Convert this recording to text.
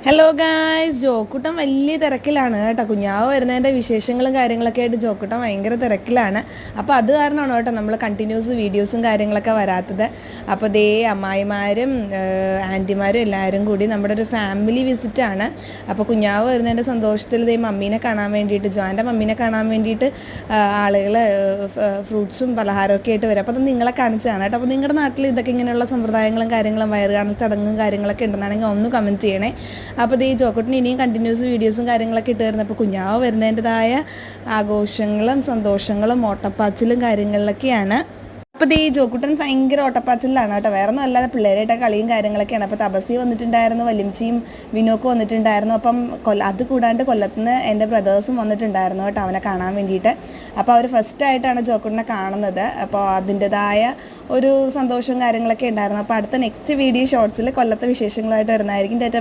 Hello guys, ജോക്കുട്ടൻ വലിയ തിരക്കിലാണ് കേട്ടോ. കുഞ്ഞാവ് വരുന്നതിൻ്റെ വിശേഷങ്ങളും കാര്യങ്ങളൊക്കെ ആയിട്ട് ജോക്കുട്ടൻ ഭയങ്കര തിരക്കിലാണ്. അപ്പോൾ അത് കാരണമാണ് കേട്ടോ നമ്മൾ കണ്ടിന്യൂസ് വീഡിയോസും കാര്യങ്ങളൊക്കെ വരാത്തത്. അപ്പോൾ ദേ അമ്മായിമാരും ആൻറ്റിമാരും എല്ലാവരും കൂടി നമ്മുടെ ഒരു ഫാമിലി വിസിറ്റാണ്. അപ്പോൾ കുഞ്ഞാവ് വരുന്നതിൻ്റെ സന്തോഷത്തിൽ ദേ മമ്മീനെ കാണാൻ വേണ്ടിയിട്ട്, ജോൻ്റെ മമ്മീനെ കാണാൻ വേണ്ടിയിട്ട് ആളുകൾ ഫ്രൂട്ട്സും പലഹാരമൊക്കെ ആയിട്ട് വരും. അപ്പോൾ അത് നിങ്ങളെ കാണിച്ചതാണ് കേട്ടോ. അപ്പോൾ നിങ്ങളുടെ നാട്ടിൽ ഇതൊക്കെ ഇങ്ങനെയുള്ള സമ്പ്രദായങ്ങളും കാര്യങ്ങളും വയറുകാണൽ ചടങ്ങും കാര്യങ്ങളൊക്കെ ഉണ്ടെന്നാണെങ്കിൽ ഒന്ന് കമൻറ്റ് ചെയ്യണേ. അപ്പോൾ ഈ ജോക്കുട്ടിന് ഇനിയും കണ്ടിന്യൂസ് വീഡിയോസും കാര്യങ്ങളൊക്കെ ഇട്ട് വരുന്നത്. അപ്പോൾ കുഞ്ഞാവ് വരുന്നതിൻ്റെതായ ആഘോഷങ്ങളും സന്തോഷങ്ങളും ഓട്ടപ്പാച്ചിലും കാര്യങ്ങളിലൊക്കെയാണ്. അപ്പോൾ ഈ ജോക്കുട്ടൻ ഭയങ്കര ഓട്ടപ്പാച്ചിലാണ് കേട്ടോ. വേറെ ഒന്നും അല്ലാതെ പിള്ളേരായിട്ട് കളിയും കാര്യങ്ങളൊക്കെയാണ്. അപ്പോൾ തപസി വന്നിട്ടുണ്ടായിരുന്നു, വല്യമ്മച്ചിയും വിനോക്കും വന്നിട്ടുണ്ടായിരുന്നു. അപ്പം അത് കൂടാണ്ട് കൊല്ലത്തുനിന്ന് എൻ്റെ ബ്രദേഴ്സും വന്നിട്ടുണ്ടായിരുന്നു കേട്ടോ അവനെ കാണാൻ വേണ്ടിയിട്ട്. അപ്പോൾ അവർ ഫസ്റ്റായിട്ടാണ് ജോക്കുട്ടനെ കാണുന്നത്. അപ്പോൾ അതിൻ്റെതായ ഒരു സന്തോഷവും കാര്യങ്ങളൊക്കെ ഉണ്ടായിരുന്നു. അപ്പോൾ അടുത്ത നെക്സ്റ്റ് വീഡിയോ ഷോർട്സിൽ കൊല്ലത്തെ വിശേഷങ്ങളായിട്ട് വരുന്നതായിരിക്കും.